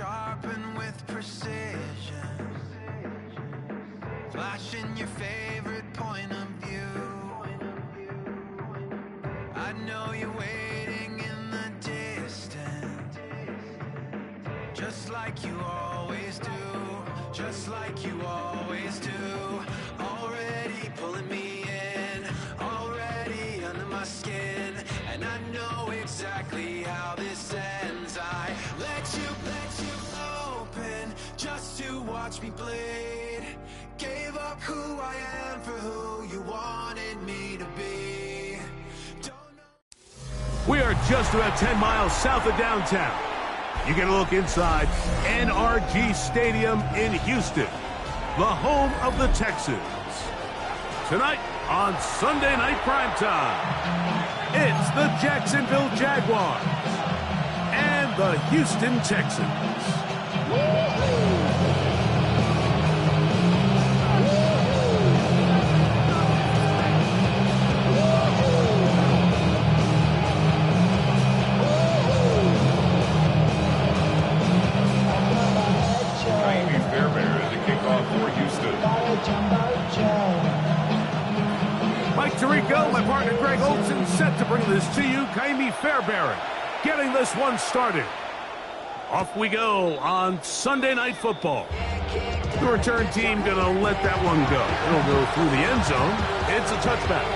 sharpened with precision, flashing your favorite point of view. I know you're waiting in the distance, just like you always do, just like you always do. Already pulling me in, already under my skin, and I know exactly how this ends. I let you open just to watch me bleed. Gave up who I am for who you wanted me to be. We are just about 10 miles south of downtown. You get a look inside NRG Stadium in Houston, the home of the Texans. Tonight on Sunday Night Primetime, it's the Jacksonville Jaguars and the Houston Texans. Mike Tirico, my partner Greg Olson, set to bring this to you. Ka'imi Fairbairn getting this one started. Off we go on Sunday Night Football. The return team going to let that one go. It'll go through the end zone. It's a touchback.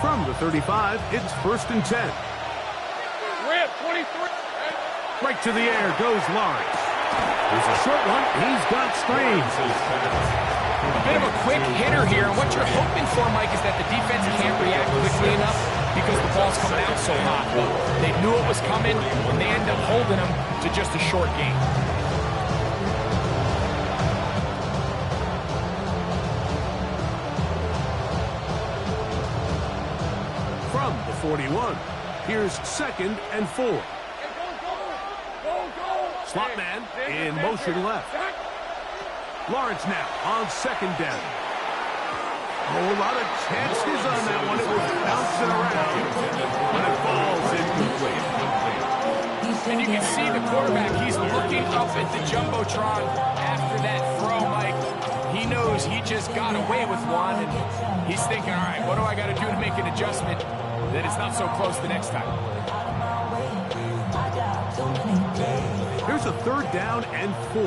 From the 35, it's 1st and 10. Rip, 23. Right to the air goes Lawrence. There's a short one. He's got Strange. A bit of a quick hitter here. And what you're hoping for, Mike, is that the defense can't react quickly enough because the ball's coming out so hot. But they knew it was coming, and they end up holding them to just a short gain. From the 41, here's 2nd and 4. Slot man in motion left. Lawrence now on 2nd down. A whole lot of chances on that one. It was bouncing around, but it falls incomplete. And you can see the quarterback, he's looking up at the Jumbotron after that throw, Mike. He knows he just got away with one, and he's thinking, all right, what do I got to do to make an adjustment that it's not so close the next time? Here's a 3rd down and 4.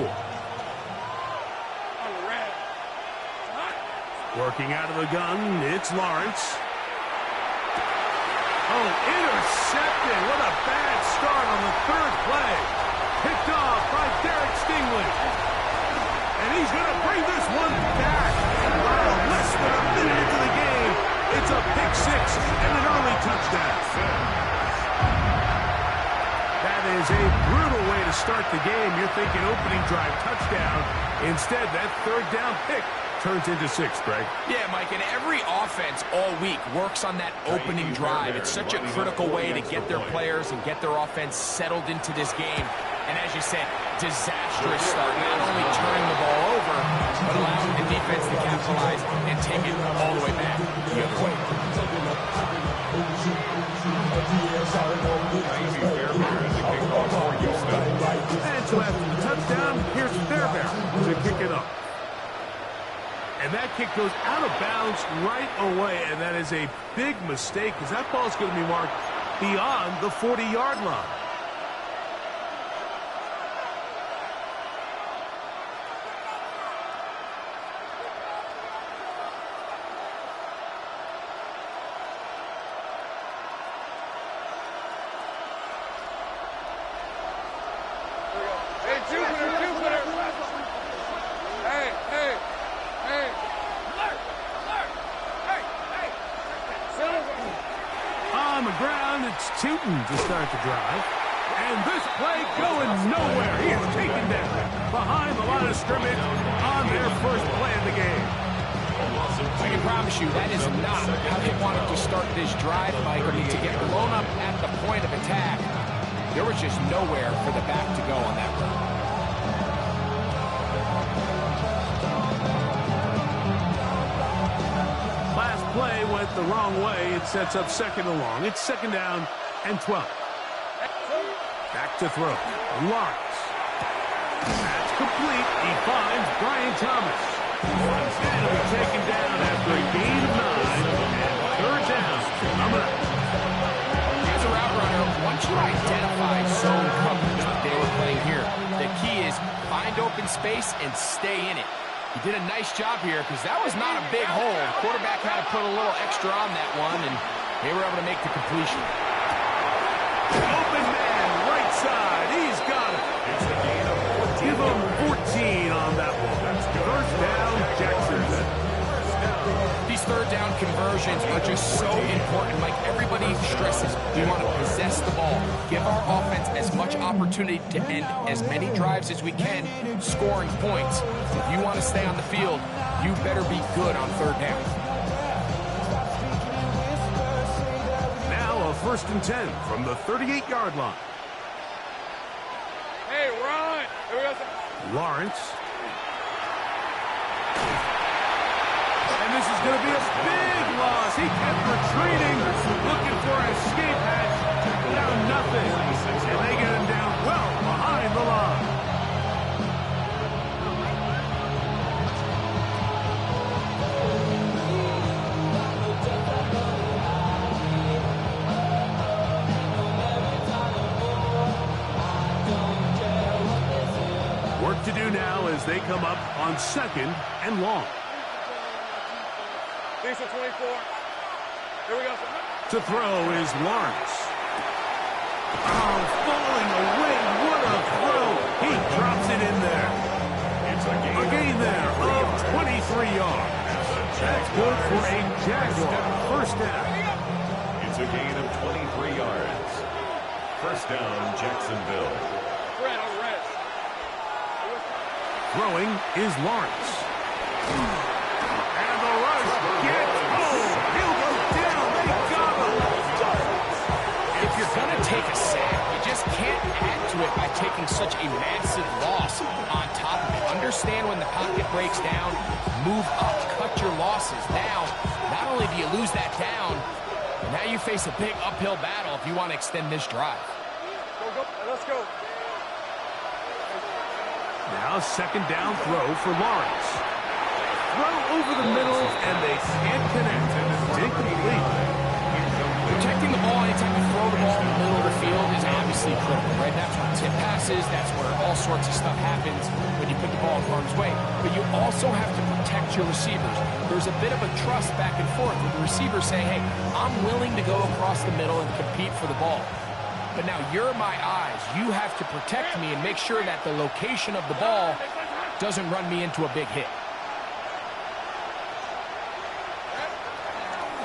Working out of the gun, it's Lawrence. Oh, intercepted. What a bad start on the 3rd play. Picked off by Derek Stingley. And he's going to bring this one back. Less than a minute into the game, it's a pick 6 and an early touchdown. That is a brutal way to start the game. You're thinking opening drive touchdown. Instead, that 3rd down pick turns into 6, Greg. Yeah, Mike, and every offense all week works on that opening drive. It's such a critical way to get their players and get their offense settled into this game. And as you said, disastrous start. Not only turning the ball over, but allowing the defense to capitalize and take it all the way back the other way. And so after the touchdown, here's Fairbairn to kick it up. And that kick goes out of bounds right away, and that is a big mistake because that ball is going to be marked beyond the 40-yard line. On the ground, it's Tootin to start the drive. And this play going nowhere. He is taken down behind the line of scrimmage on their first play of the game. I can promise you that is not how they wanted to start this drive, Mike. I mean, to get blown up at the point of attack, there was just nowhere for the back to go on that run. the wrong way. It sets up second and long. It's second down and 12. Back to throw. Lawrence. That's complete. He finds Brian Thomas. Instead of being taken down after a gain of 9 and third down. As a route runner, once you identify zone coverage like they were playing here, the key is find open space and stay in it. He did a nice job here because that was not a big hole. The quarterback had to put a little extra on that one, and they were able to make the completion. Open man, right side. He's got it. It's a gain of 14. Give him 14 on that one. First down, Jacksonville. These third down conversions are just so important. Like everybody stresses, we want to possess the ball. Give our offense as much opportunity to end as many drives as we can, scoring points. If you want to stay on the field, you better be good on third down. Now a 1st and 10 from the 38-yard line. Hey, run! Here we go. Lawrence. And this is going to be a big loss. He kept retreating, looking for an escape hatch. Down nothing. And they get him down well behind the line. Work to do now as they come up on 2nd and long. These are 24. Here we go. To throw is Lawrence. Oh, falling away. What a throw. He drops it in there. It's a gain there of 23 yards. That's good for a Jaguar. First down. It's a gain of 23 yards. First down, Jacksonville. Red, on red. Throwing is Lawrence. And the rush gets home. He'll go down. They got him. If you're going to take a sack, you just can't add to it by taking such a massive loss on top of it. Understand when the pocket breaks down, move up, cut your losses. Now, not only do you lose that down, but now you face a big uphill battle if you want to extend this drive. Go. Let's go. Now 2nd down throw for Lawrence. Throw over the middle, and they can't connect. Incomplete. Protecting the ball anytime you throw the ball in the middle of the field is obviously critical, right? That's where tip passes, that's where all sorts of stuff happens when you put the ball in harm's way. But you also have to protect your receivers. There's a bit of a trust back and forth with the receivers saying, hey, I'm willing to go across the middle and compete for the ball. But now you're my eyes. You have to protect me and make sure that the location of the ball doesn't run me into a big hit.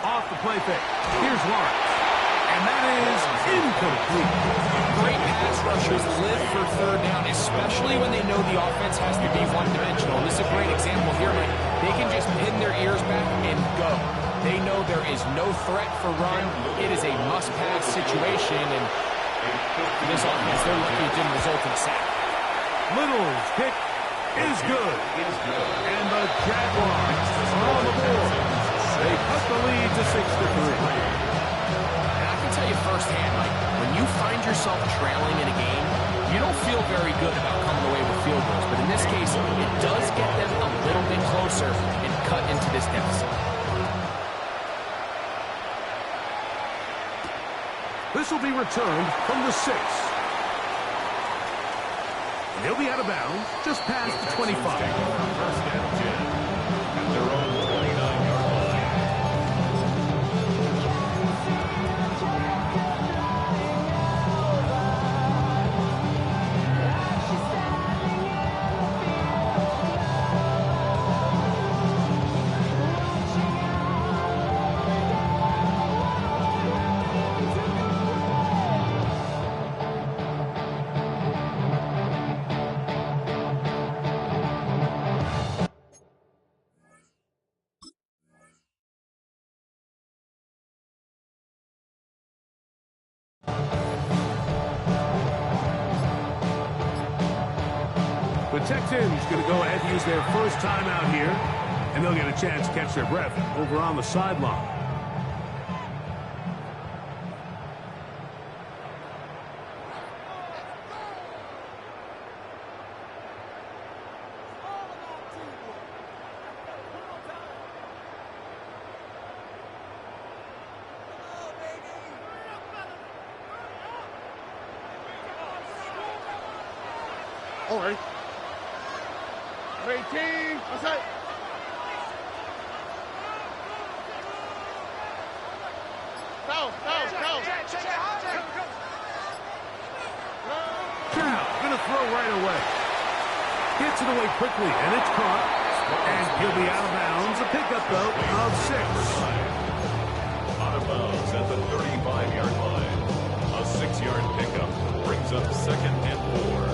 Off the play fake. Here's Lawrence. And that is incomplete. Great pass rushers live for third down, especially when they know the offense has to be one-dimensional. And this is a great example here, Mike. They can just pin their ears back and go. They know there is no threat for run. It is a must-pass situation, and this offense, they're lucky it didn't result in a sack. Little's kick is good. And the Jaguars are on the board. They cut the lead to 6-3. And I can tell you firsthand, like, when you find yourself trailing in a game, you don't feel very good about coming away with field goals. But in this case, it does get them a little bit closer and cut into this deficit. This will be returned from the 6. And he'll be out of bounds just past the 25. First and 10 at their own 29-yard line. The Texans going to go ahead and use their first time out here, and they'll get a chance to catch their breath over on the sideline. All right. 18. Outside. Foul. Now, gonna throw right away. Gets it away quickly, and it's caught. And he'll be out of bounds. A pickup, though, of 6. Out of bounds at the 35-yard line. A 6-yard pickup brings up 2nd and 4.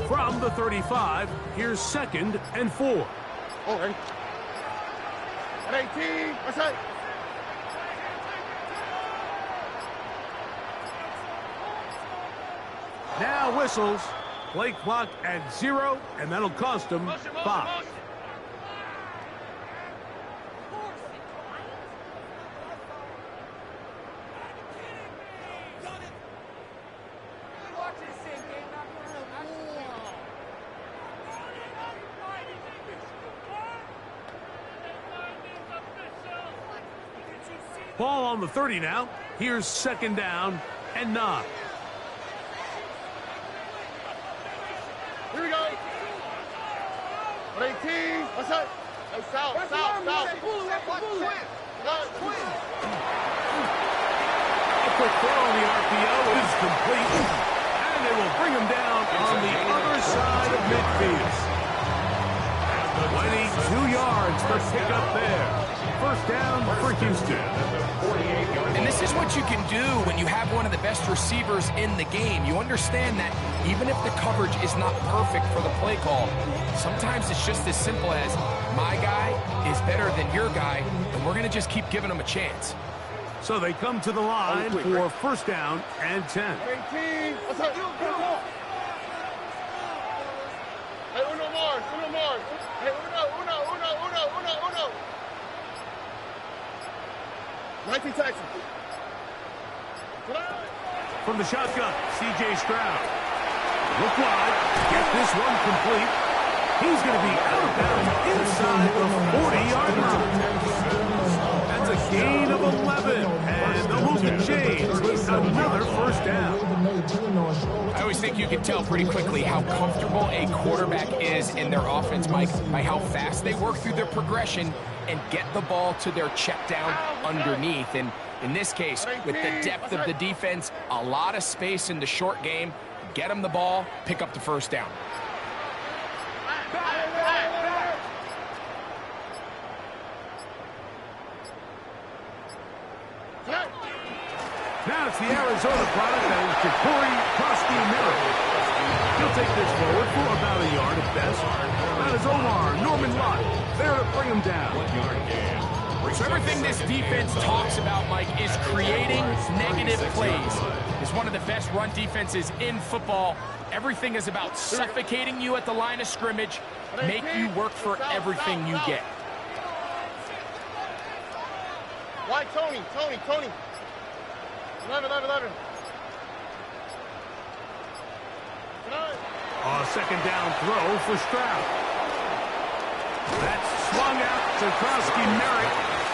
From the 35, here's 2nd and 4. All right. 18. Outside. Now whistles. Play clock at 0, and that'll cost him 5. Ball on the 30 now. Here's 2nd down and 9. Here we go. 18. Outside. Hey, foul. A quick throw on the RPO is complete. And they will bring him down on the other side of midfield. 22 yards for pickup there. 1st down for Houston. And this is what you can do when you have one of the best receivers in the game. You understand that even if the coverage is not perfect for the play call, sometimes it's just as simple as my guy is better than your guy, and we're going to just keep giving him a chance. So they come to the line for 1st down and 10. 18. Outside. Hey, uno more. Hey, uno. 19 Texans. From the shotgun, C.J. Stroud. Look wide. Get this one complete. He's going to be out of bounds inside the 40-yard line. That's a gain of 11. And they'll move the chains with another 1st down. I always think you can tell pretty quickly how comfortable a quarterback is in their offense, Mike, by how fast they work through their progression and get the ball to their check down underneath. And in this case, with the depth of the defense, a lot of space in the short game, get them the ball, pick up the 1st down. Now it's the Arizona product that is Ja'Cory Cosky-Merritt. He'll take this forward for about a yard at best. That is Omar Norman Lott there to bring him down. 1 yard gain. So everything this defense talks about, Mike, is creating negative plays. It's one of the best run defenses in football. Everything is about suffocating you at the line of scrimmage, make you work for everything you get. Why, Tony? 11. Second down throw for Stroud. That's swung out to Cosky-Merritt,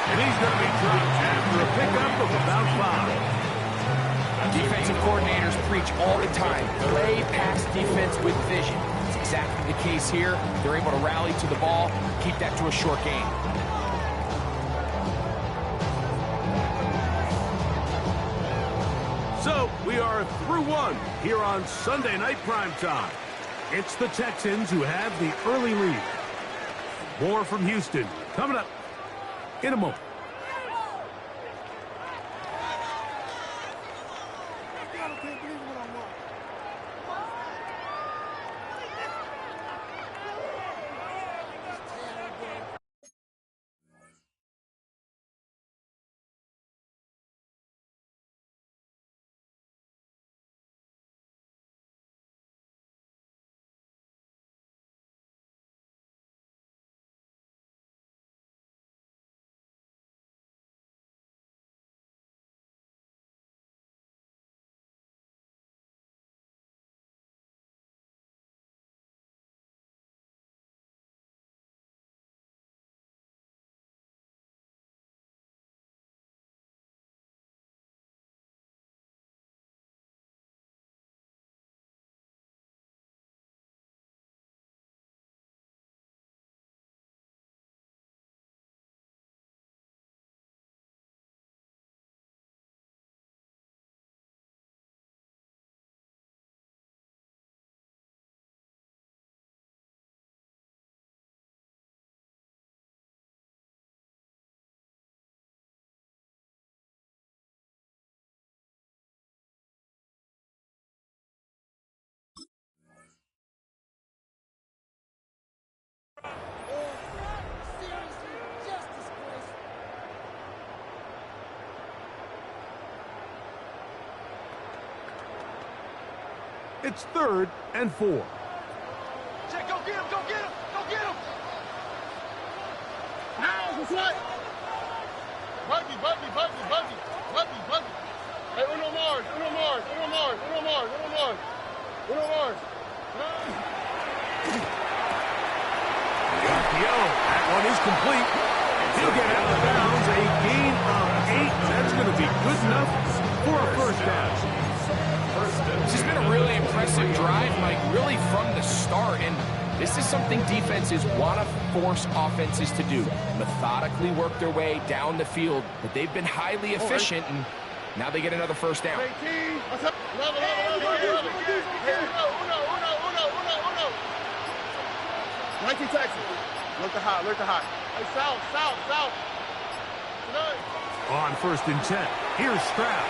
and he's going to be dropped after a pickup of about 5. Defensive coordinators preach all the time, play pass defense with vision. It's exactly the case here. They're able to rally to the ball, keep that to a short game. So we are through 1 here on Sunday Night Primetime. It's the Texans who have the early lead. More from Houston coming up in a moment. It's 3rd and 4. Check, go get him, go get him, go get him. Now, what's what? Buggy. Hey, Uno Mars. That one is complete. He'll get out of bounds. A gain of 8. That's going to be good enough for a first down. This has been a really impressive drive, Mike, really from the start. And this is something defenses want to force offenses to do. Methodically work their way down the field. But they've been highly efficient, and now they get another first down. Mikey Texas. Look to high. Hey, south. Tonight. On 1st and 10, here's Stroud.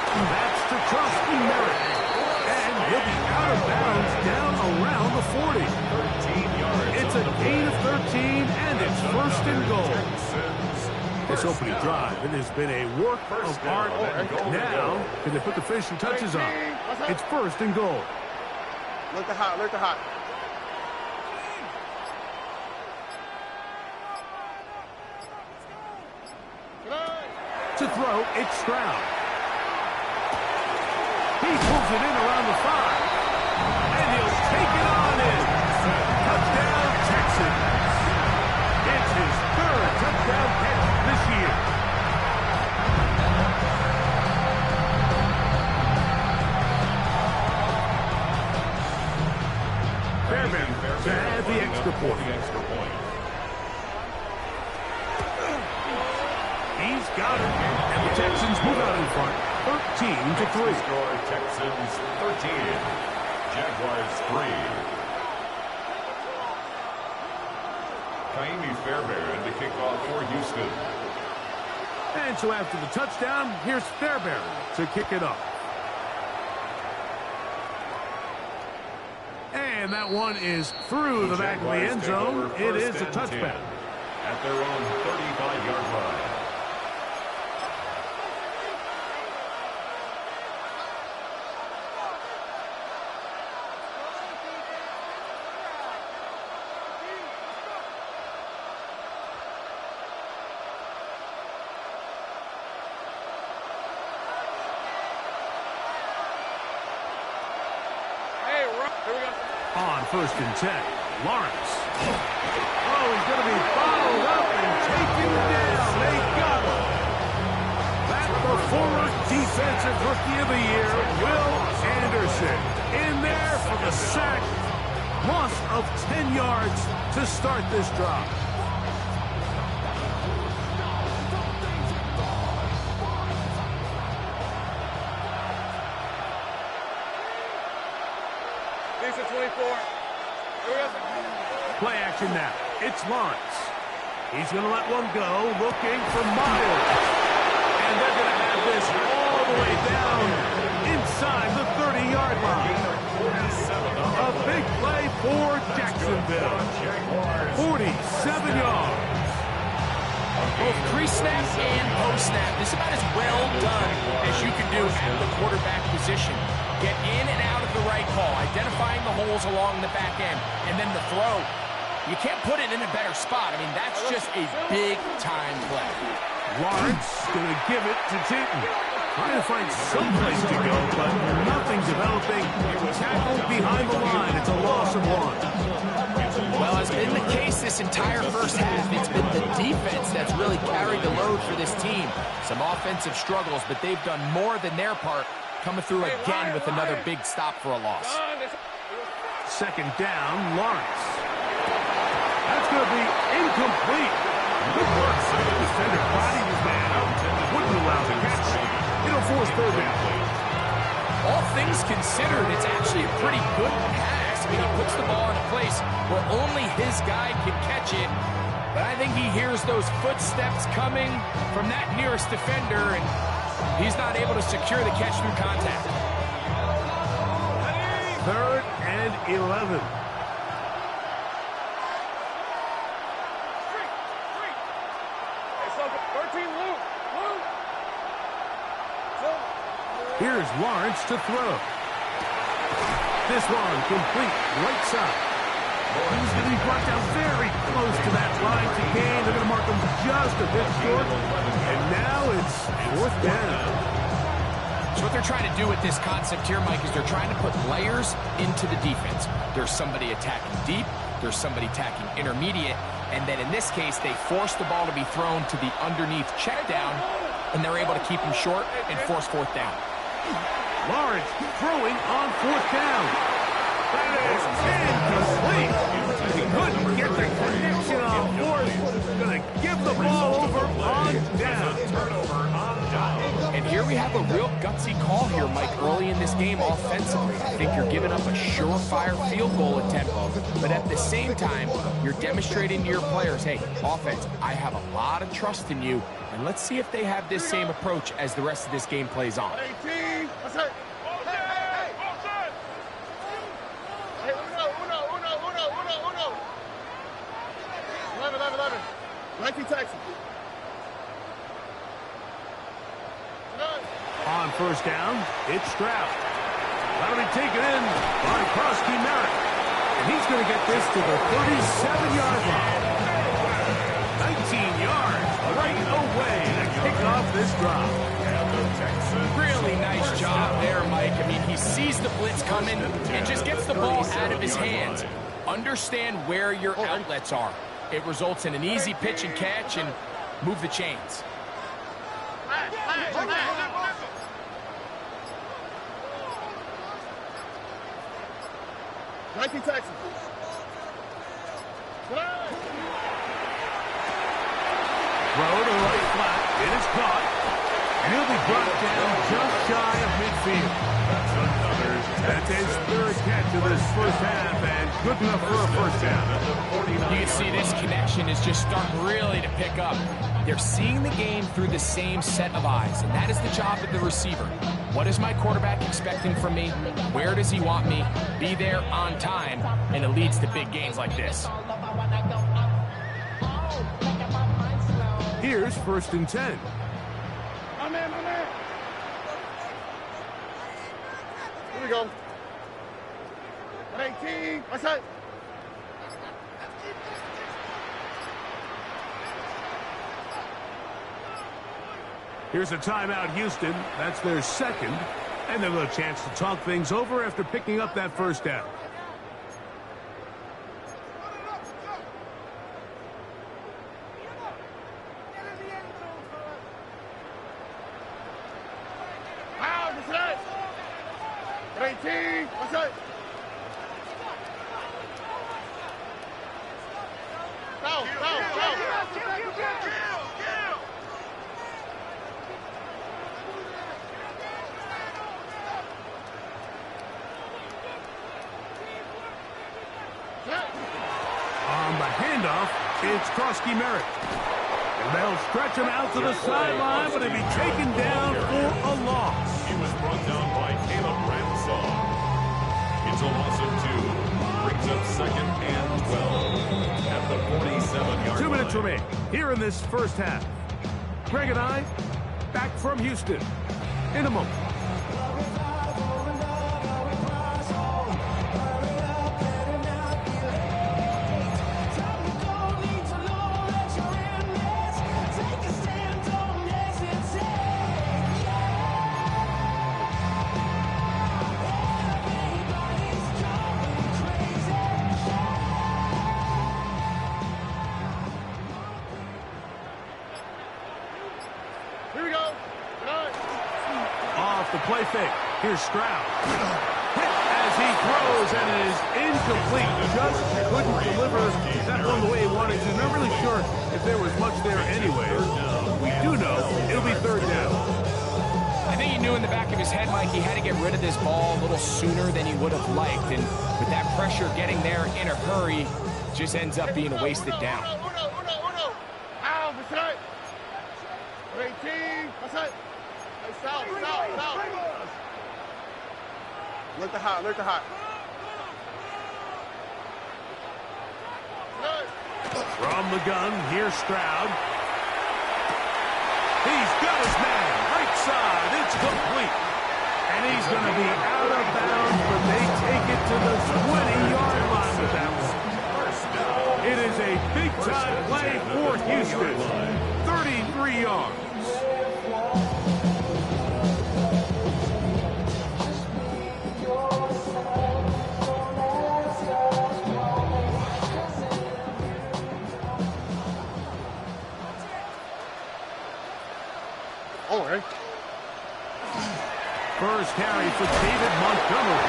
That's to Trusty Merritt. And he'll be out of bounds down around the 40. 13 yards. It's a gain of 13, and it's 1st and goal. This opening drive, it has been a work of art. Now, can they put the finishing touches on? It's 1st and goal. Look to high. To throw, it's Stroud. He pulls it in around the 5. And he'll take it on in. Touchdown, Texans. It's his 3rd touchdown catch this year. Fairbairn to add the extra point. He's got it. And the Texans move out in front, 13-3. Score Texans 13, Jaguars 3. Kaimi Fairbairn to kick off for Houston. And so after the touchdown, here's Fairbairn to kick it off. And that one is through the back of the end zone. It is a touchback. At their own 35-yard line. On 1st and 10, Lawrence. Oh, he's going to be followed up and taken down. They got him. That's the former Defensive Rookie of the Year, Will Anderson. In there for the sack. Loss of 10 yards to start this drive. Play action now. It's Lawrence. He's going to let one go, looking for Miles. And they're going to have this all the way down inside the 30-yard line. A big play for Jacksonville. 47 yards. Both pre-snap and post-snap. This is about as well done as you can do at the quarterback position. Get in and out of the right call, identifying the holes along the back end, and then the throw. You can't put it in a better spot. I mean, that's just a big-time play. Lawrence going to give it to Tinton. Trying to find some place to go, but nothing developing. Tackled behind the line. It's a loss of 1. Well, as been the case this entire first half, it's been the defense that's really carried the load for this team. Some offensive struggles, but they've done more than their part, coming through again with another big stop for a loss. 2nd down, Lawrence. That's going to be incomplete. Good work. The defender bodied his man out. Wouldn't allow the catch. It'll force 3rd down. All things considered, it's actually a pretty good pass. I mean, he puts the ball in a place where only his guy can catch it. But I think he hears those footsteps coming from that nearest defender, and he's not able to secure the catch through contact. 3rd and 11. Here's Lawrence to throw. This one complete right side. He's going to be brought down very close to that line to gain. They're going to mark him just a bit short. And now it's fourth down. So what they're trying to do with this concept here, Mike, is they're trying to put layers into the defense. There's somebody attacking deep. There's somebody attacking intermediate. And then in this case, they force the ball to be thrown to the underneath check down, and they're able to keep him short and force fourth down. Lawrence throwing on fourth down. That is incomplete. He couldn't get the connection on fourth. Going to give the ball over on down. And here we have a real gutsy call here, Mike, early in this game offensively. I think you're giving up a surefire field goal attempt, but at the same time, you're demonstrating to your players, hey, offense, I have a lot of trust in you, and let's see if they have this same approach as the rest of this game plays on. 18. That's it. Hey, uno. 11. Nike Texas. On first down, it's Stroud. That'll be taken in by Krusty Merritt. And he's going to get this to the 37-yard line. 19 yards right away to kick off this drive. Really nice job there, Mike. I mean, he sees the blitz coming and just gets the ball out of his hands. Understand where your outlets are. It results in an easy pitch and catch and move the chains. Nike Texas. Throw to right flat. It is caught. And he'll be brought down just shy of midfield. That's his third catch of this first half, and good enough for a first down. You can see this connection is just starting really to pick up. They're seeing the game through the same set of eyes, and that is the job of the receiver. What is my quarterback expecting from me? Where does he want me? Be there on time, and it leads to big gains like this. Here's first and 10. My man. Here we go. 18. That's it. Here's a timeout, Houston. That's their second. And they'll have a chance to talk things over after picking up that first down. Wow, that's it. 18. That's it. Go. On the handoff, it's Krusty Merritt. And they'll stretch him out to the sideline, but he'll be taken down for a loss. He was brought down by Caleb Ransom. It's a loss of 2. Brings up second and 12 at the 47-yard line. 2 minutes remain here in this first half. Greg and I back from Houston in a moment. The play fake. Here's Stroud. Hit as he throws, and it is incomplete. Just couldn't deliver that one the way he wanted to. Not really sure if there was much there anyway. We do know it'll be third down. I think he knew in the back of his head, Mike, he had to get rid of this ball a little sooner than he would have liked. And with that pressure getting there in a hurry, just ends up being a wasted down. Uno. Ow, that's it. 18. That's it. South. Look the hot. From the gun, here's Stroud. He's got his man, right side, it's complete. And he's going to be out of bounds, but they onside play for Houston. 33 yards. Oh, right. First carry for David Montgomery.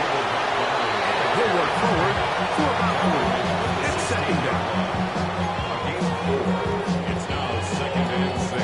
He'll work forward for about 4. It's second down. It's now second and 6.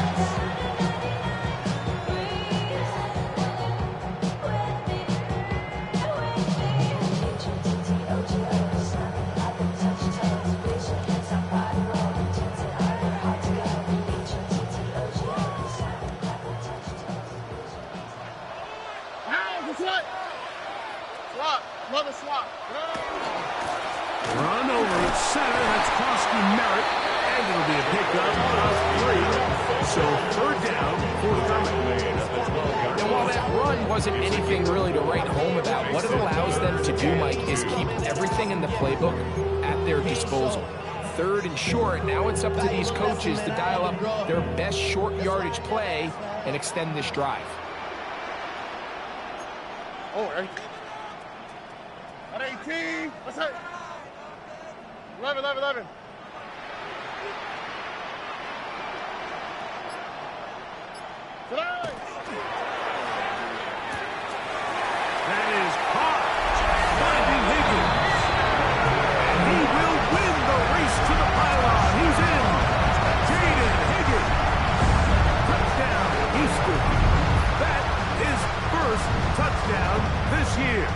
Swap. Another swap. Run over at center. That's Koski Merritt. And it'll be a pickup of 3. So third down for Thurman. And while that run wasn't anything really to write home about, what it allows them to do, Mike, is keep everything in the playbook at their disposal. Third and short, now it's up to these coaches to dial up their best short yardage play and extend this drive. Oh, right. At 18. What's that? 11. That is caught. Finding Higgins. And he will win the race to the pylon. He's in. Jaden Higgins. Touchdown, Houston. That is first touchdown this year.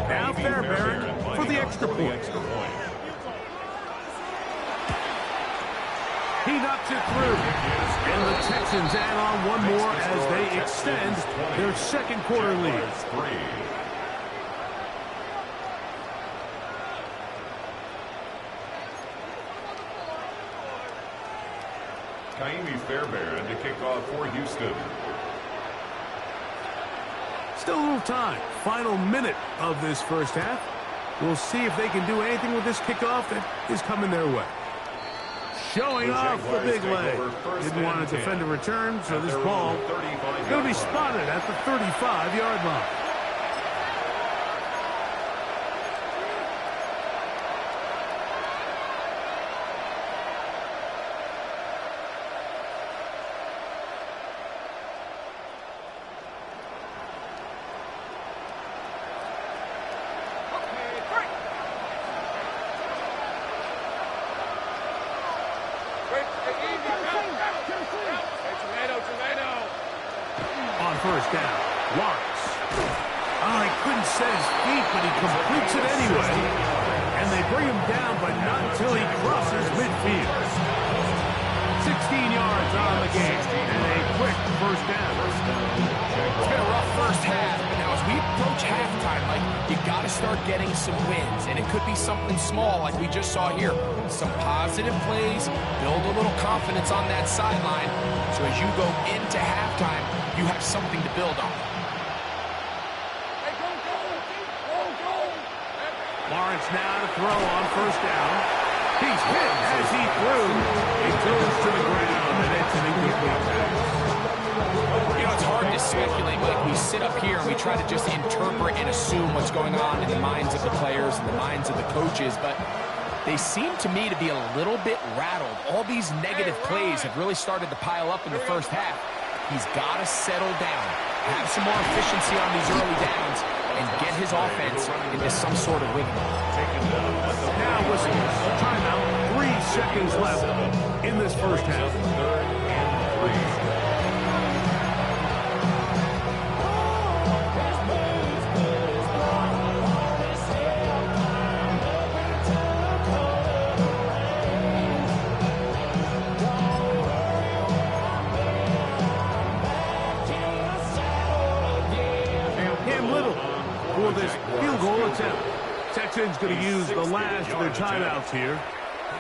Now Fairbairn for the extra point. He knocks it through. And the Texans add on one more as they extend their second quarter lead. Kaimi Fairbairn to kick off for Houston. Still a little time. Final minute of this first half. We'll see if they can do anything with this kickoff that is coming their way. Showing off the big leg. Didn't want to defend a return, so this ball going to be spotted at the 35-yard line. On first down, Lawrence. Oh, he couldn't set his feet, but he completes it anyway. And they bring him down, but not until he crosses midfield. 16 yards on the game, and a quick first down. It's been a rough first half, but now as we approach halftime, Mike, you got to start getting some wins, and it could be something small like we just saw here. Some positive plays, build a little confidence on that sideline, so as you go into halftime, you have something to build on. Lawrence now to throw on first down. He's hit as he threw. He goes to the ground, and it's an incomplete pass. You know, it's hard to speculate, Mike. We sit up here and we try to just interpret and assume what's going on in the minds of the players and the minds of the coaches, but they seem to me to be a little bit rattled. All these negative plays have really started to pile up in the first half. He's got to settle down, have some more efficiency on these early downs, and get his offense into some sort of rhythm. Now whistles. Timeout. 3 seconds left in this first half. Third and 3. For this field goal attempt. Texans going to use the last of their timeouts here.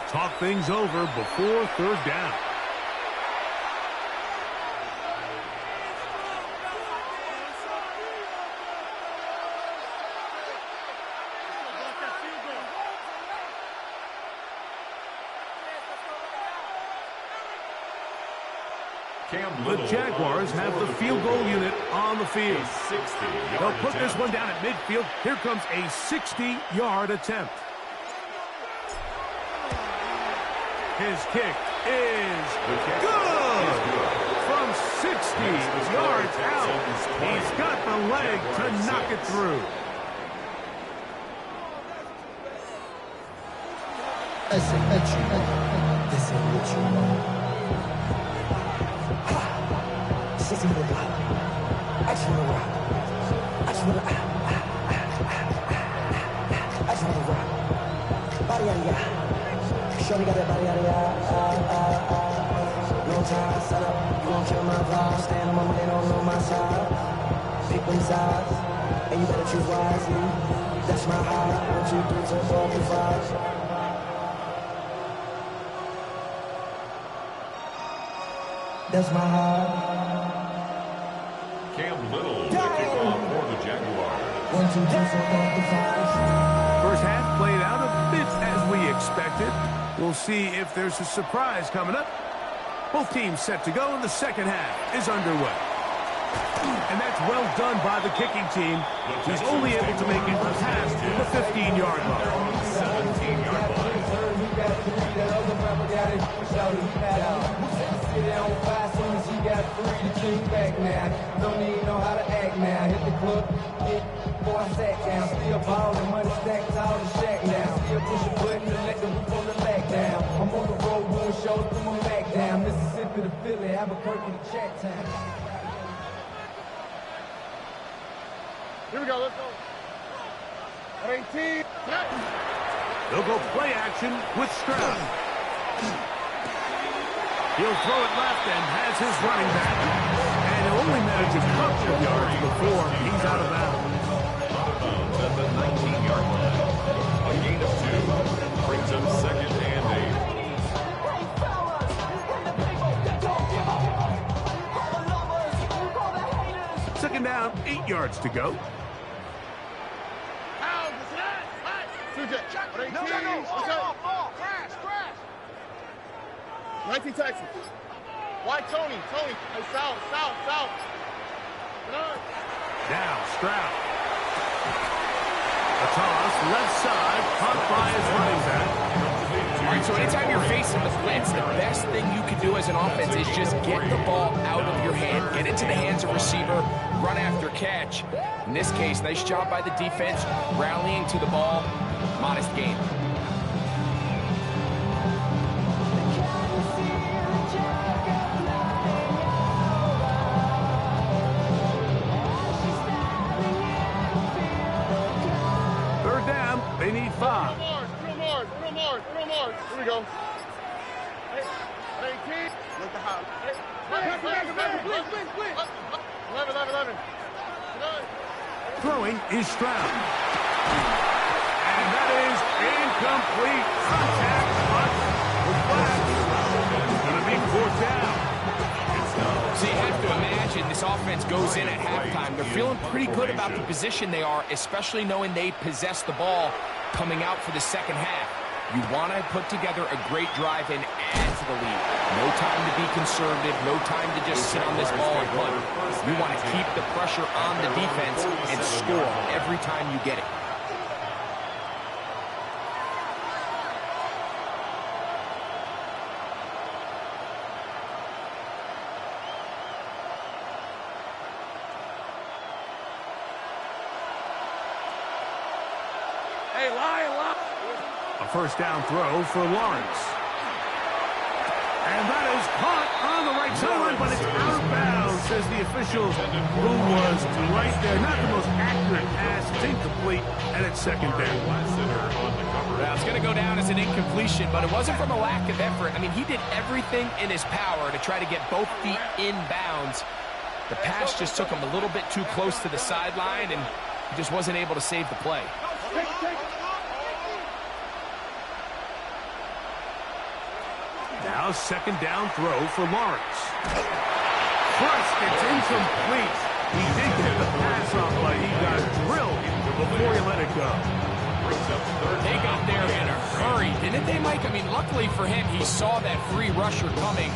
Talk things over before third down. The Jaguars have the field goal unit on the field. They'll put this one down at midfield. Here comes a 60-yard attempt. His kick is good. From 60 yards out, he's got the leg to knock it through. This ain't what you want. I just wanna rock. I just wanna rock. I just wanna I just wanna rock. Body yada yada. Shorty got that body yada yada. No time, set up. You gon' kill my vibe. Stand on my money, don't know my side. Pick them sides, and you better choose wisely. That's my high. 1, 2, 3, 4, 5. That's my heart. Cam Little, the kickoff for the Jaguars. 1, 2, 3, 4, 5. First half played out a bit as we expected. We'll see if there's a surprise coming up. Both teams set to go, and the second half is underway. And that's well done by the kicking team. He's only able to make it past the 15-yard line. 17-yard line. Don't even know how to act now. Hit the club, before I sat down. Still ballin', money stacked tall as shack now. Still push a button to let the roof on the lag down. I'm on the road doing shows, put my back down. Mississippi to Philly, Albuquerque to Chattown. Here we go, let's go. At 18. They'll go play action with Stroud. He'll throw it left and has his running back. And he'll only manage a couple of yards before he's out of bounds. Out of bounds at the 19-yard line. A gain of 2 brings up second and 8. Second down, 8 yards to go. No. Crash. 19 Texas. Why Tony? Hey, south. Now Stroud. A toss, left side, caught by his running back. All right, so anytime you're facing the blitz, the best thing you can do as an offense is just get the ball out of your hand, get into the hands of receiver, run after catch. In this case, nice job by the defense, rallying to the ball, modest gain. Third down, they need 5. Little more. Here we go. 18. Look the hot. Please. 11. Throwing is Stroud. And that is incomplete. Contact, but the flag is going to be 4th down. So you have to imagine this offense goes in at halftime. They're feeling pretty good about the position they are, especially knowing they possess the ball coming out for the second half. You want to put together a great drive and add to the lead. No time to be conservative, no time to just sit on this ball and punt. You want to keep the pressure on the defense and score every time you get it. A first down throw for Lawrence. And that is caught on the right sideline, but it's out of bounds, says the official, who was right there. Not the most accurate pass. It's incomplete, and it's second down. Well, it's going to go down as an incompletion, but it wasn't from a lack of effort. I mean, he did everything in his power to try to get both feet in bounds. The pass just took him a little bit too close to the sideline, and he just wasn't able to save the play. Now second down throw for Lawrence. First, it's incomplete. He did get the pass off, but he got drilled before he let it go. They got there in a hurry, didn't they, Mike? I mean, luckily for him, he saw that free rusher coming.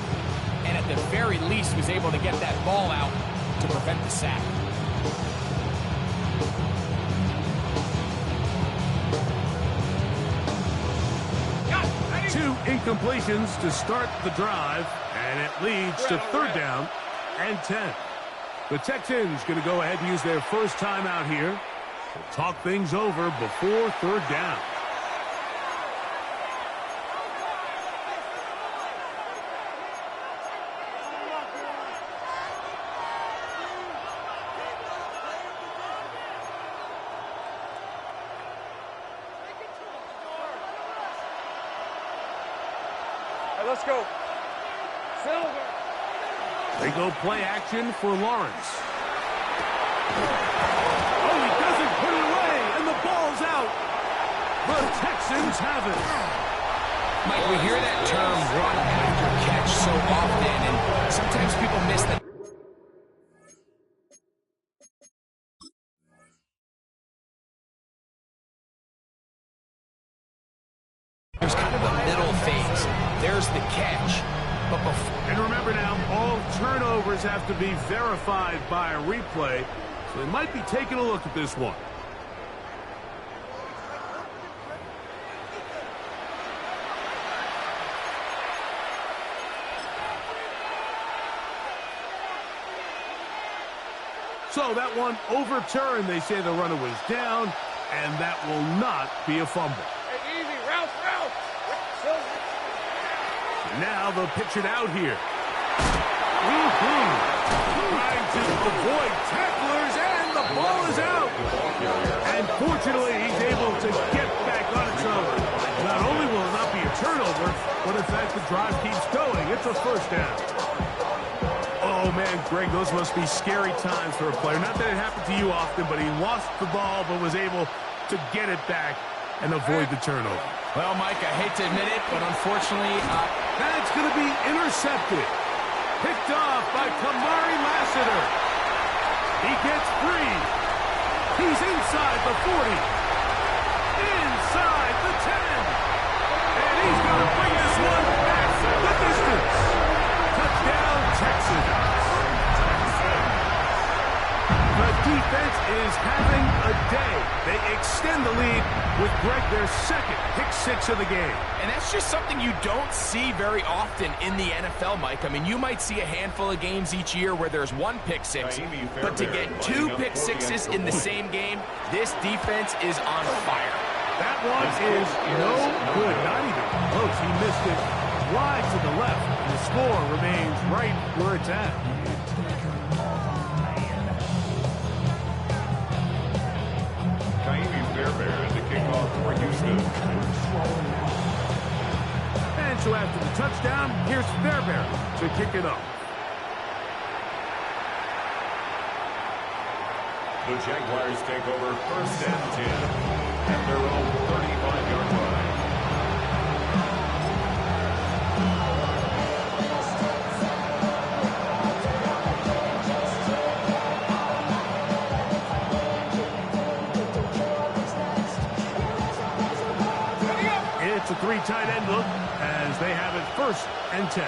and at the very least was able to get that ball out to prevent the sack. Two incompletions to start the drive, and it leads to third down and 10. The Texans going to go ahead and use their first timeout here to talk things over before third down. Let's go. Silver. They go play action for Lawrence. Oh, he doesn't put it away, and the ball's out. The Texans have it. Mike, we hear that term run after catch so often, and sometimes people miss that. There's kind of a middle phase. There's the catch. But before... And remember now, all turnovers have to be verified by a replay, so they might be taking a look at this one. So that one overturned. They say the runner was down, and that will not be a fumble. Hey, easy. Route. Now they'll pitch it out here. Trying to avoid tacklers, and the ball is out. And fortunately, he's able to get back on its own. Not only will it not be a turnover, but in fact the drive keeps going. It's a first down. Oh, man, Greg, those must be scary times for a player. Not that it happened to you often, but he lost the ball but was able to get it back and avoid the turnover. Well, Mike, I hate to admit it, but unfortunately... That's going to be intercepted. Picked off by Kamari Lassiter. He gets free. He's inside the 40. Inside the 10. And he's going to bring this one back the distance. Touchdown, Texans. The defense is having a day. They extend the lead with Greg, their second pick-6 of the game. And that's just something you don't see very often in the NFL, Mike. I mean, you might see a handful of games each year where there's one pick-6, but to get two pick-6s in the same game, this defense is on fire. That one is no good, not even close. He missed it wide to the left, and the score remains right where it's at. Fairbairn to kick off for Houston. And so after the touchdown, here's Fairbairn to kick it up. The Jaguars take over first and 10 at their own 35-yard line. It's a three tight end look as they have it first and 10.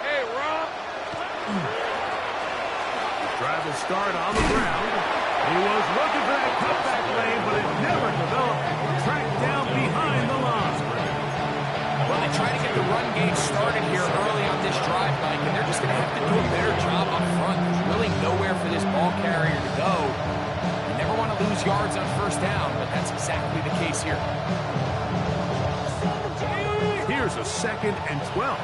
Hey, Rob. Drive will start on the ground. He was looking for that cutback lane, but it never developed. Tracked down behind the line. Well, they try to get the run game started here early on this drive, Mike, and they're just going to have to do a better job up front. There's really nowhere for this ball carrier to go. You never want to lose yards on first down, but that's exactly the case here. Here's a 2nd and 12.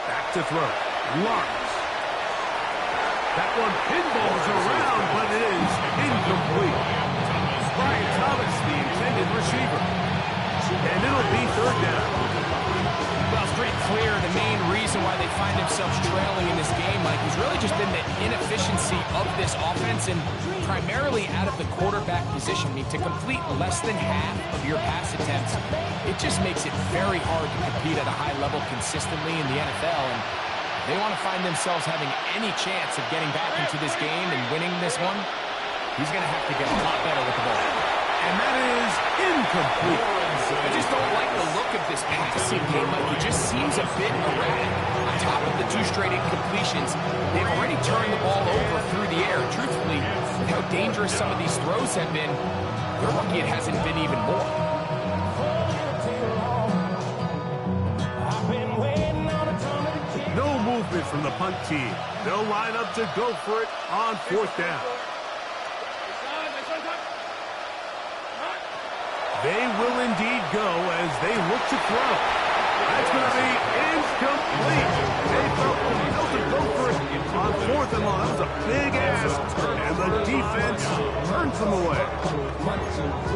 Back to throw. Lawrence. That one pinballs around, but it is incomplete. Brian Thomas, the intended receiver. And it'll be third down. Well, it's pretty clear the main reason why they find themselves trailing in this game, Mike, has really just been the inefficiency of this offense and primarily out of the quarterback position. I mean, to complete less than half of your pass attempts, it just makes it very hard to compete at a high level consistently in the NFL. And if they want to find themselves having any chance of getting back into this game and winning this one, he's going to have to get a lot better with the ball. And that is incomplete. I just don't like the look of this passing game. Like, it just seems a bit erratic. On top of the 2 straight incompletions, they've already turned the ball over through the air. Truthfully, with how dangerous some of these throws have been, they're lucky it hasn't been even more. No movement from the punt team. They'll line up to go for it on 4th down. They will indeed go as they look to throw. That's going to be incomplete. They felt compelled to go for it on 4th and long. That was a big ask, and the defense turns them away.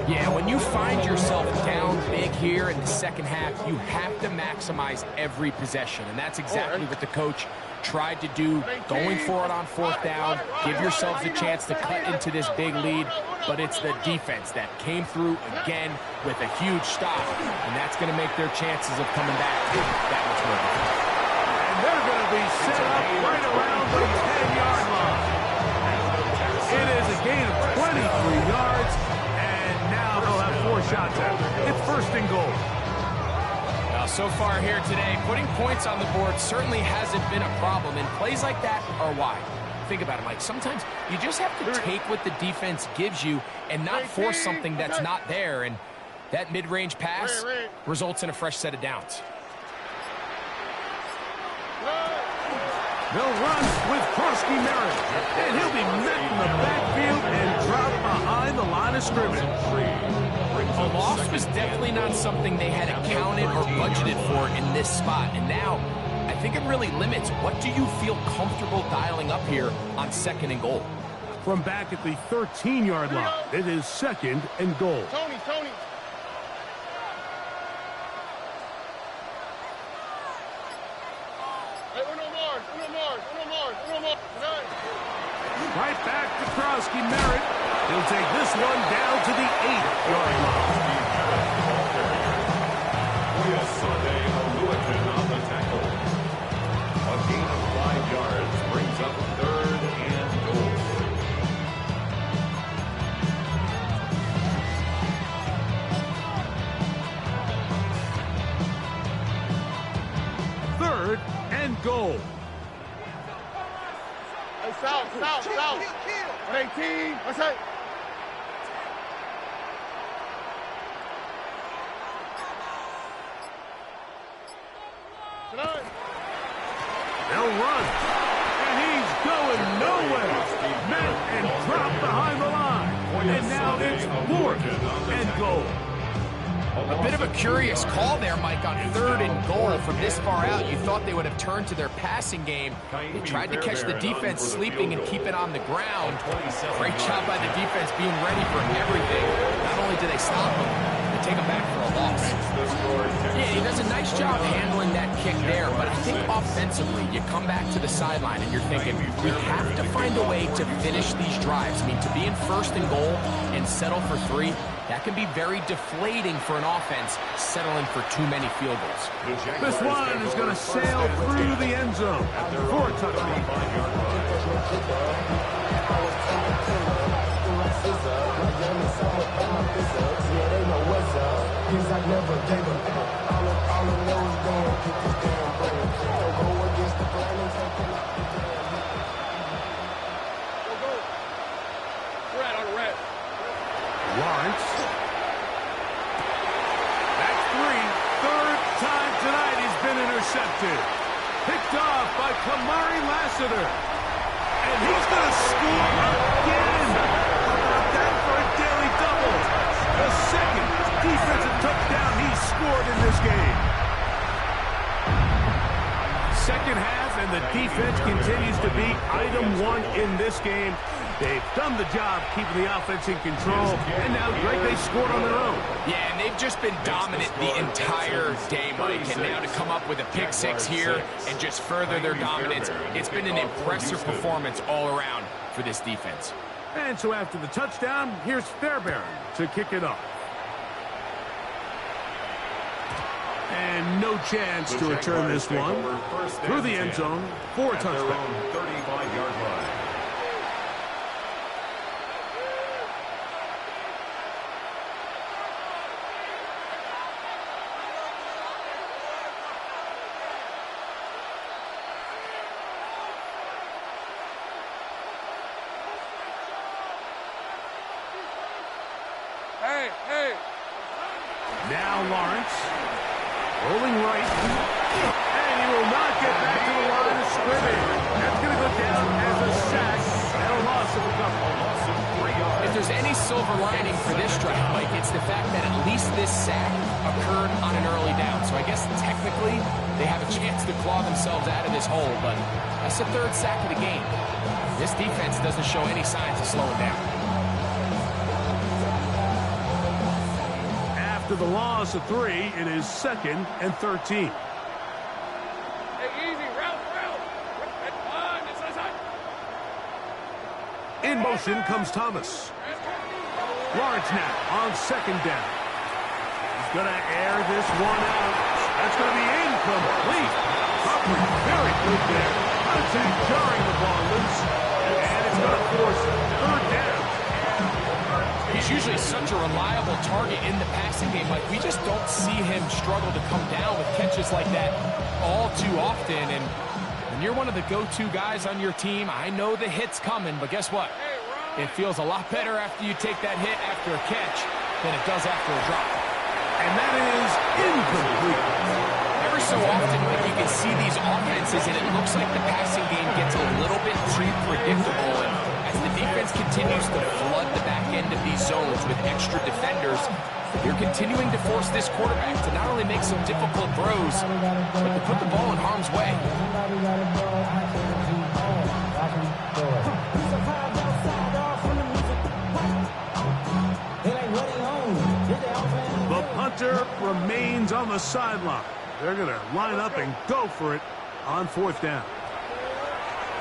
Yeah, when you find yourself down big here in the second half, you have to maximize every possession, and that's exactly what the coach tried to do, going for it on 4th down, give yourselves a chance to cut into this big lead, but it's the defense that came through again with a huge stop, and that's going to make their chances of coming back that much more difficult. And they're going to be set up right around the 10-yard line. It is a gain of 23 yards, and now they'll have 4 shots at it. It's 1st and goal. So far here today, putting points on the board certainly hasn't been a problem, and plays like that are why. Think about it, Mike. Sometimes you just have to take what the defense gives you and not force something that's not there, and that mid-range pass results in a fresh set of downs. They'll run with Krosky Merritt, and he'll be met in the backfield and dropped behind the line of scrimmage. A loss was definitely not something they had accounted or budgeted for in this spot, and now I think it really limits what do you feel comfortable dialing up here on 2nd and goal. From back at the 13-yard line, it is 2nd and goal. Tony. Hey, uno more. Right back to Krosky Merritt. He'll take this one down to the 8-yard line. Sunday Lewickin on the tackle. A gain of 5 yards brings up 3rd and goal. Third and goal. Hey, south. 118. Let's say. They'll run, and he's going nowhere. Met and dropped behind the line. And now it's 4th and goal. A bit of a curious call there, Mike, on 3rd and goal from this far out. You thought they would have turned to their passing game. They tried to catch the defense sleeping and keep it on the ground. Great job by the defense being ready for everything. Not only do they stop him, they take him back for a loss. Yeah, he does a nice job handling that kick there, but I think offensively, you come back to the sideline and you're thinking, we have to find a way to finish these drives. I mean, to be in 1st and goal and settle for 3, that can be very deflating for an offense settling for too many field goals. This one is going to sail through the end zone for a touchdown. Lawrence. That's 3. 3rd time tonight he's been intercepted. Picked off by Kamari Lassiter. And he's going to score again. How about that for a daily double? The 2nd defensive touchdown he's scored in this game. Second half, and the defense continues to be item 1 in this game. They've done the job keeping the offense in control, and now, Greg, they scored on their own. Yeah, and they've just been dominant the entire day, Mike. And now to come up with a pick 6 here and just further their dominance, it's been an impressive performance all around for this defense. And so after the touchdown, here's Fairbairn to kick it off. And no chance to return this one through the end zone for a touchdown. 35-yard line. Now Lawrence. Rolling right. And he will not get back to the line of scrimmage. That's going to go down as a sack and a loss of a couple. If there's any silver lining for this drive, Mike, it's the fact that at least this sack occurred on an early down. So I guess technically they have a chance to claw themselves out of this hole, but that's the third sack of the game. This defense doesn't show any signs of slowing down. After the loss of 3, it is 2nd and 13. In motion comes Thomas. Lawrence now on 2nd down. He's going to air this one out. That's going to be incomplete. Coverage very good there. Contact jarring the ball loose. And it's going to force 3rd down. He's usually such a reliable target in the passing game. Like, we just don't see him struggle to come down with catches like that all too often. And when you're one of the go-to guys on your team, I know the hit's coming, but guess what? It feels a lot better after you take that hit after a catch than it does after a drop. And that is incomplete. Every so often, like, you can see these offenses, and it looks like the passing game gets a little bit too predictable. And as the defense continues to flood the back end of these zones with extra defenders, you're continuing to force this quarterback to not only make some difficult throws, but to put the ball in harm's way. The punter remains on the sideline. They're going to line up and go for it on 4th down.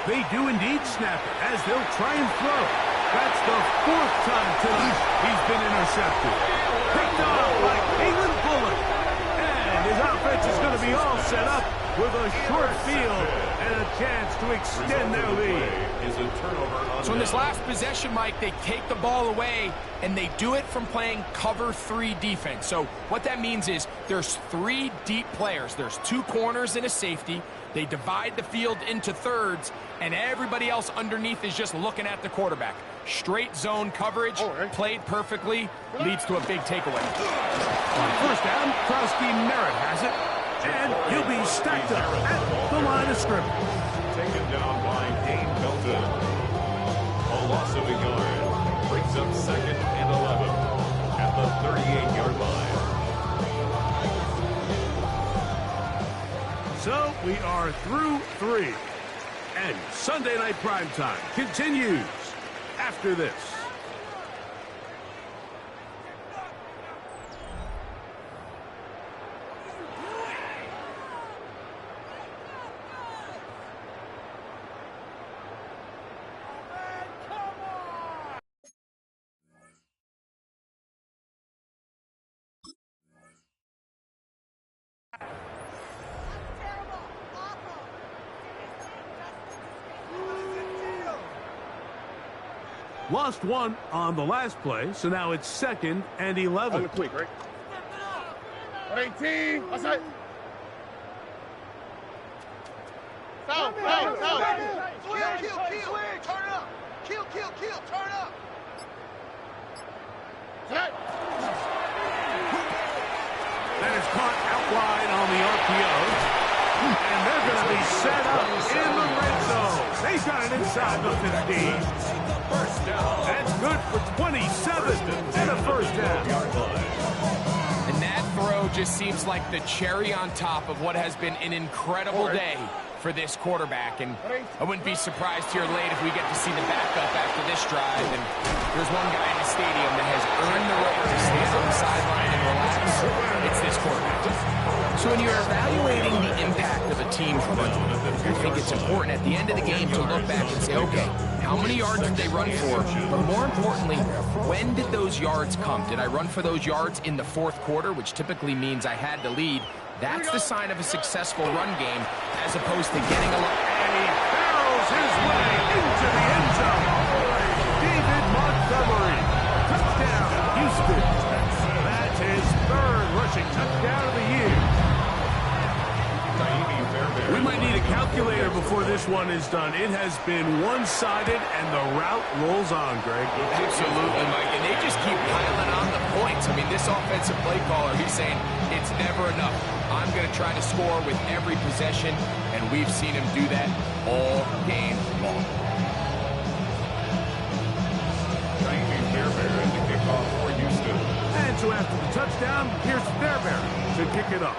They do indeed snap it as they'll try and throw. That's the 4th time tonight he's been intercepted. Picked off by Kalen Bullock. And his offense is going to be all set up with a short field and a chance to extend their lead. So in this last possession, Mike, they take the ball away, and they do it from playing cover 3 defense. So what that means is there's 3 deep players. There's 2 corners and a safety. They divide the field into thirds, and everybody else underneath is just looking at the quarterback. Straight zone coverage, played perfectly, leads to a big takeaway. On 1st down, Krowski Merritt has it, and he'll be stacked up at the line of scrimmage. Taken down by Dane Belton. A loss of a yard. Brings up 2nd and 11 at the 38-yard line. So we are through 3. And Sunday Night Primetime continues after this. Lost 1 on the last play, so now it's 2nd and 11. On the quick, right? 18. Outside. Foul. Kill. Turn up. Kill. Turn up. That is caught out wide on the RPO. And they're going to be set up in the red zone. They got it inside the 15. First down. That's good for 27 and a 1st down. And that throw just seems like the cherry on top of what has been an incredible day for this quarterback. And I wouldn't be surprised here late if we get to see the backup after this drive. And there's one guy in the stadium that has earned the right to stand on the sideline and relax. It's this quarterback. So when you're evaluating the impact of a team's run, I think it's important at the end of the game to look back and say, okay, how many yards did they run for? But more importantly, when did those yards come? Did I run for those yards in the 4th quarter, which typically means I had to lead? That's the sign of a successful run game, as opposed to getting a lot. And he barrels his way into the end zone. David Montgomery. Touchdown, Houston. That's his 3rd rushing touchdown of the year. We might need a calculator before this this one is done. It has been one-sided, and the route rolls on, Greg. Absolutely, Mike. And they just keep piling on the points. I mean, this offensive play caller, he's saying it's never enough. I'm going to try to score with every possession, and we've seen him do that all game long. Thank Fairbairn to kick off for Houston. And so after the touchdown, here's Fairbairn to kick it off.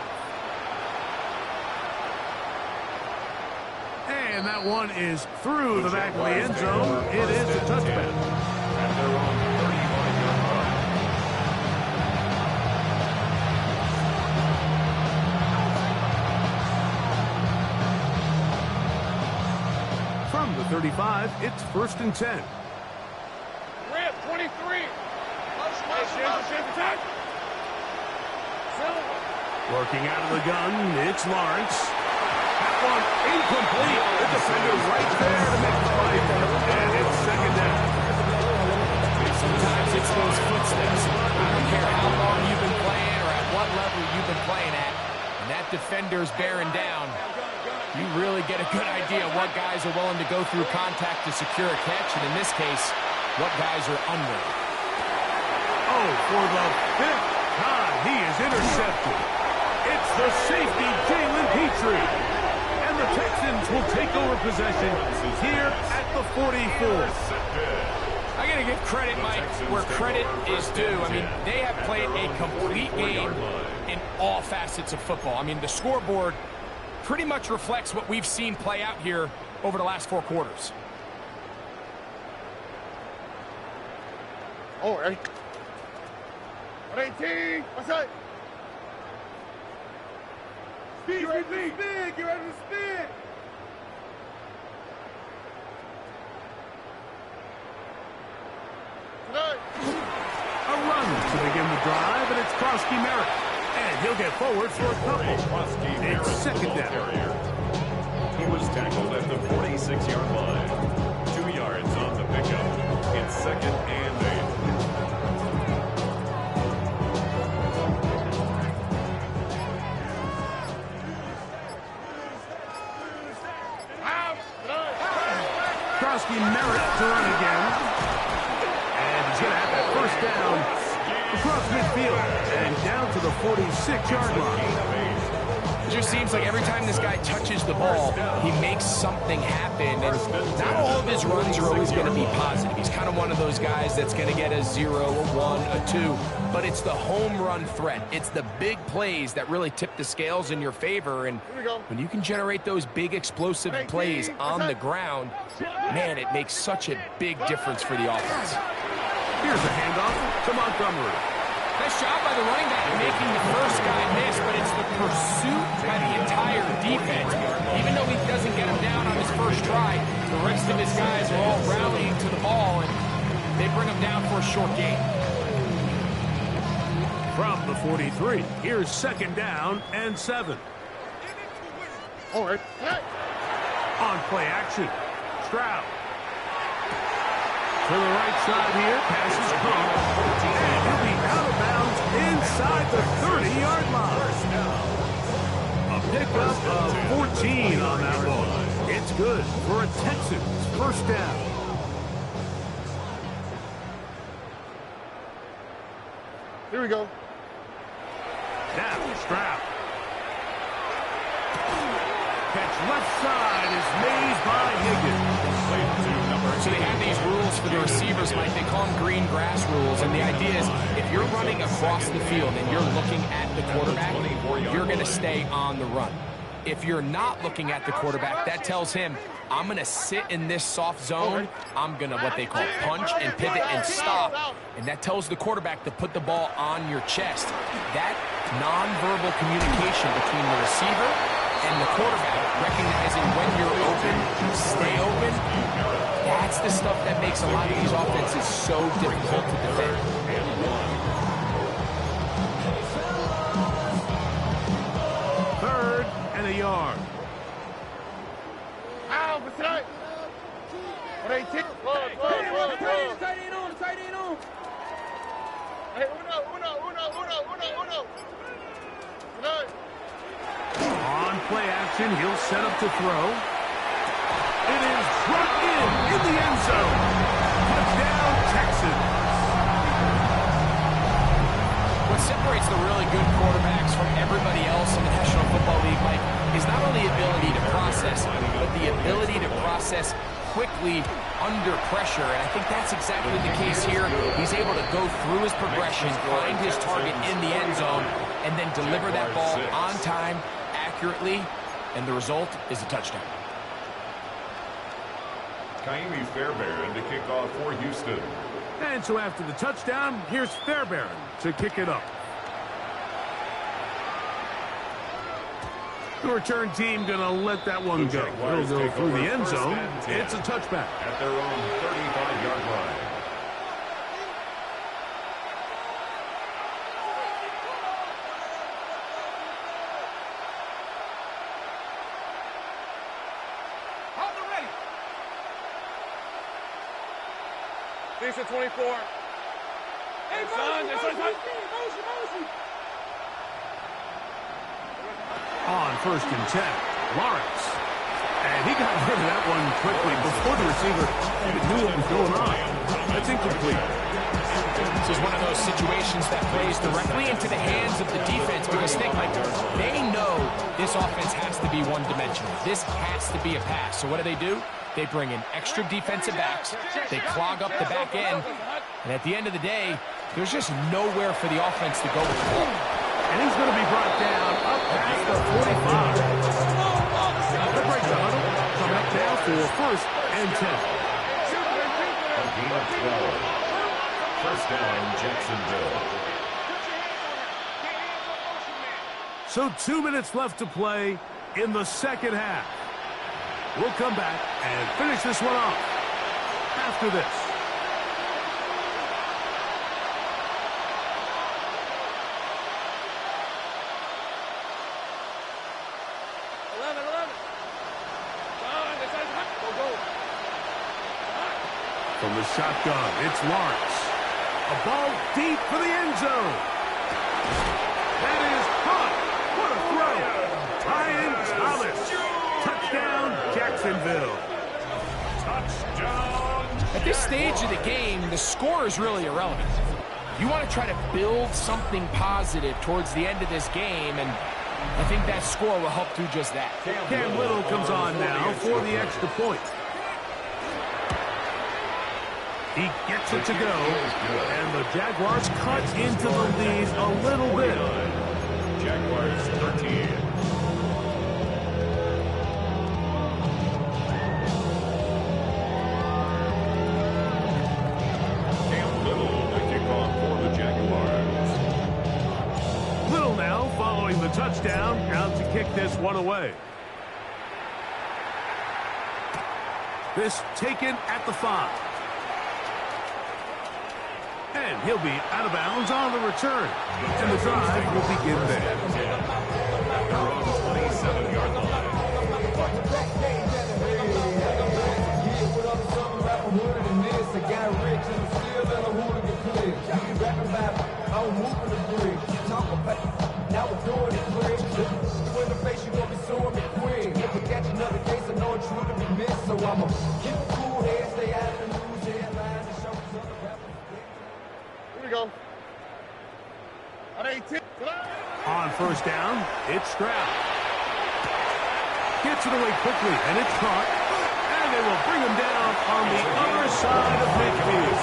And that one is through the back of the end zone. It is a touchback. And they're on the 35-yard line. From the 35, it's 1st and 10. Red 23. Working out of the gun, it's Lawrence. That one incomplete. The defender right there to make the play. And it's 2nd down. Sometimes it's those footsteps. I don't care how long you've been playing or at what level you've been playing at. And that defender's bearing down. You really get a good idea of what guys are willing to go through contact to secure a catch. And in this case, what guys are unwilling. Oh, for the 5th time, he is intercepted. It's the safety, Jalen Petrie. And the Texans will take over possession here at the 44. I got to give credit, Mike, where credit is due. I mean, they have played a complete game in all facets of football. I mean, the scoreboard pretty much reflects what we've seen play out here over the last 4 quarters. Oh, right. 18. What's that? Speed, get ready to spin. Get ready to spin. A run to begin the drive, and it's Krosky Merritt. And he'll get forward for a couple. It's 2nd down. He was tackled at the 46-yard line. 2 yards on the pickup. It's 2nd and 8. Krosky Merritt to run again. And he's going to have that 1st down across midfield and down to the 46-yard line. It just seems like every time this guy touches the ball, he makes something happen. And not all of his runs are always going to be positive. He's kind of one of those guys that's going to get a 0, a 1, a 2. But it's the home run threat. It's the big plays that really tip the scales in your favor. And when you can generate those big explosive plays on the ground, man, it makes such a big difference for the offense. Here's a handoff to Montgomery. Nice job by the running back making the first guy miss, but it's the pursuit by the entire defense. Even though he doesn't get him down on his first try, the rest of his guys are all rallying to the ball, and they bring him down for a short gain. From the 43, here's 2nd down and 7. All right. On play action, Stroud. To the right side here, passes caught. And he'll be out of bounds inside the 30-yard line. A pickup of 14 on that ball. It's good for a Texans 1st down. Here we go. Now Stroud. Catch left side is made by Higgins. So they have these rules for the receivers, Mike. They call them green grass rules. And the idea is if you're running across the field and you're looking at the quarterback, you're going to stay on the run. If you're not looking at the quarterback, that tells him, I'm going to sit in this soft zone. I'm going to what they call punch and pivot and stop. And that tells the quarterback to put the ball on your chest. That nonverbal communication between the receiver and the quarterback, recognizing when you're open, stay open, that's the stuff that makes a lot of these offenses so difficult to defend. Third and a yard. Ow, what's that? What are you taking? Tight end on. Hey, uno. On play action, he'll set up to throw. It is brought in the end zone. Touchdown, Texans. What separates the really good quarterbacks from everybody else in the National Football League, Mike, is not only the ability to process, but the ability to process quickly under pressure. And I think that's exactly the case here. He's able to go through his progression, find his target in the end zone, and then deliver that ball on time, accurately, and the result is a touchdown. Ka'imi Fairbairn to kick off for Houston. And so after the touchdown, here's Fairbairn to kick it up. The return team going to let that one go. It'll go through the end zone. It's a touchback. At their own 35-yard line. Decent 24. Hey, son. On 1st and 10, Lawrence. And he got rid of that one quickly before the receiver even knew what was going on. That's incomplete. This is one of those situations that plays directly into the hands of the defense because think, Mike, they know this offense has to be one-dimensional. This has to be a pass. So what do? They bring in extra defensive backs. They clog up the back end. And at the end of the day, there's just nowhere for the offense to go with the ball. And he's going to be brought down up past the 45. The break the huddle. Coming up now for 1st and 10. A gain of 12. First down, Jacksonville. So 2 minutes left to play in the second half. We'll come back and finish this one off after this. From the shotgun, it's Lawrence. A ball deep for the end zone. That is caught. What a throw. Ryan Thomas. Touchdown, Jacksonville. Touchdown. At this stage of the game, the score is really irrelevant. You want to try to build something positive towards the end of this game, and I think that score will help do just that. Cam Little comes on now for the extra point. He gets it to go, and the Jaguars cut into the lead a little bit. Jaguars 13. Cam Little to kick off for the Jaguars. Little now following the touchdown, out to kick this one away. This taken at the 5. And he'll be out of bounds on the return. And the drive will begin there. Their own 27-yard line. Here we go. At 18. On 1st down, it's Stroud. Gets it away quickly, and it's caught. And they will bring him down on the other side of midfield.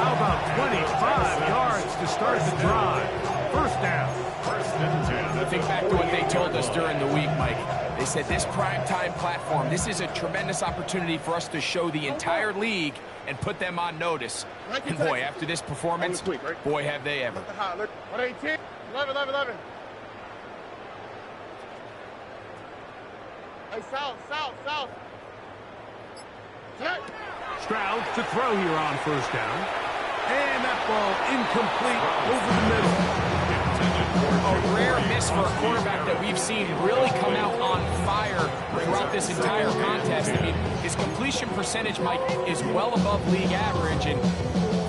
How about 25 yards to start the drive? 1st down. 1st and 10. Think back to what they told us during the week, Mike. They said this primetime platform, this is a tremendous opportunity for us to show the entire league and put them on notice. And boy, after this performance, boy, have they ever. 18. 11. Hey, south. Stroud to throw here on 1st down. And that ball incomplete over the middle. A rare miss for a quarterback that we've seen really come out on fire throughout this entire contest. I mean, his completion percentage, Mike, is well above league average, and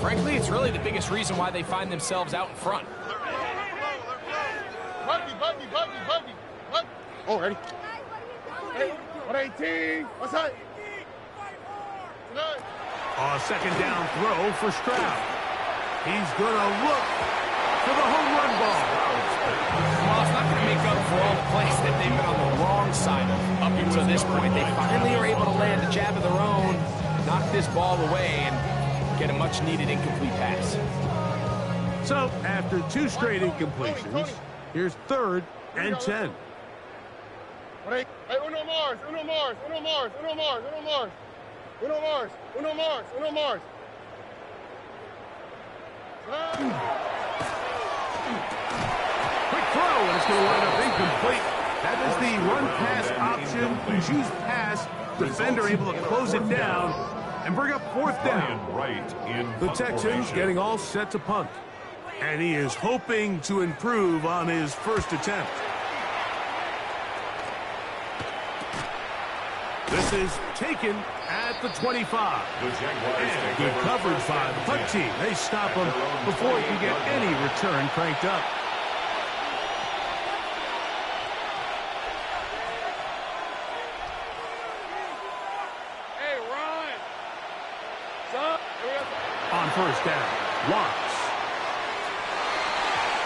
frankly, it's really the biggest reason why they find themselves out in front. Buggy. Oh, ready? Hey. 118. What's that? A second down throw for Stroud. He's going to look for the home run ball. Well, it's not going to make up for all the plays that they've been on the wrong side of up until this point. They finally are able to land a jab of their own, knock this ball away, and get a much-needed incomplete pass. So, after 2 straight incompletions, here's 3rd and 10. Hey, uno Mars, uno Mars, uno Mars, uno Mars, uno Mars. Uno Mars, uno Mars, uno Mars. Quick throw, and it's going to wind up incomplete. That is the run-pass option. Choose pass. Defender able to close it down and bring up 4th down. The Texans getting all set to punt. And he is hoping to improve on his first attempt. This is taken at the 25. And good coverage by the punt team. They stop him before he can get any return cranked up. Hey, Ron. On first down, Watts.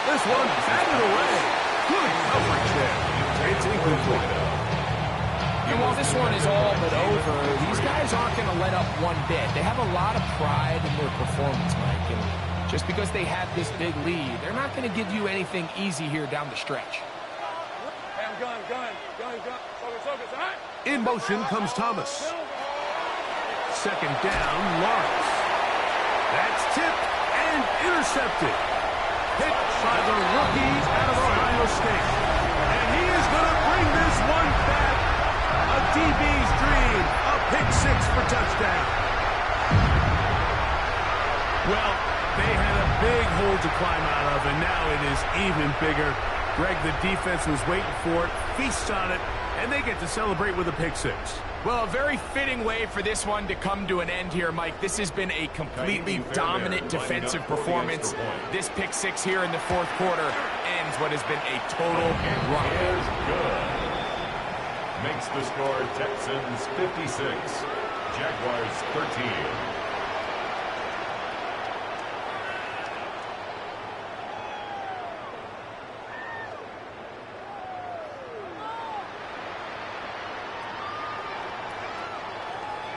This one batted away. Good coverage there. It's incomplete. And while this one is all but over, these guys aren't going to let up one bit. They have a lot of pride in their performance, Mike. And just because they have this big lead, they're not going to give you anything easy here down the stretch. Hey, I'm gun. Focus, all right? In motion comes Thomas. Second down, Lawrence. That's tipped and intercepted. Hit by the rookie out of Ohio State. And he is going to bring this one back. A DB's dream. A pick 6 for touchdown. Well, they had a big hole to climb out of, and now it is even bigger. Greg, the defense was waiting for it, feasts on it, and they get to celebrate with a pick 6. Well, a very fitting way for this one to come to an end here, Mike. This has been a completely dominant defensive performance. This pick 6 here in the 4th quarter ends what has been a total run. Makes the score Texans 56, Jaguars 13.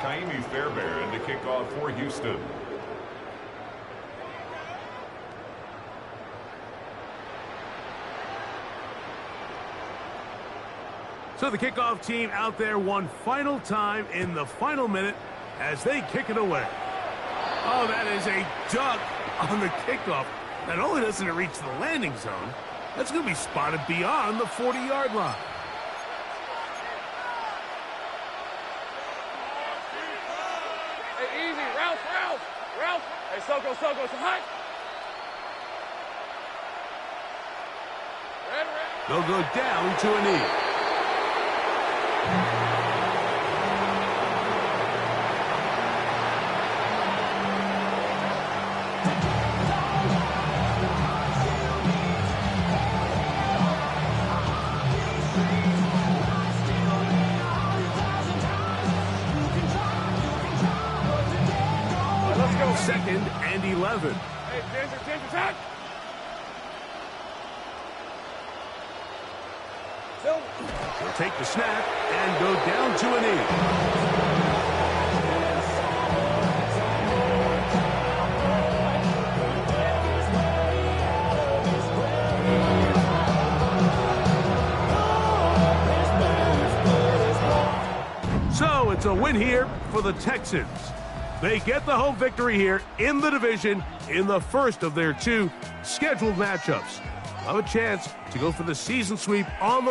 Kaimi Fairbairn to kick off for Houston. So the kickoff team out there one final time in the final minute as they kick it away. Oh, that is a duck on the kickoff. Not only doesn't it reach the landing zone, that's going to be spotted beyond the 40-yard line. Hey, easy. Ralph. Hey, Soko, so hot. Red. They'll go down to a knee. Let's go. 2nd and 11. Hey, Ginger, attack. They'll take the snap and go down to a knee. So it's a win here for the Texans. They get the home victory here in the division in the first of their 2 scheduled matchups. Have a chance to go for the season sweep on the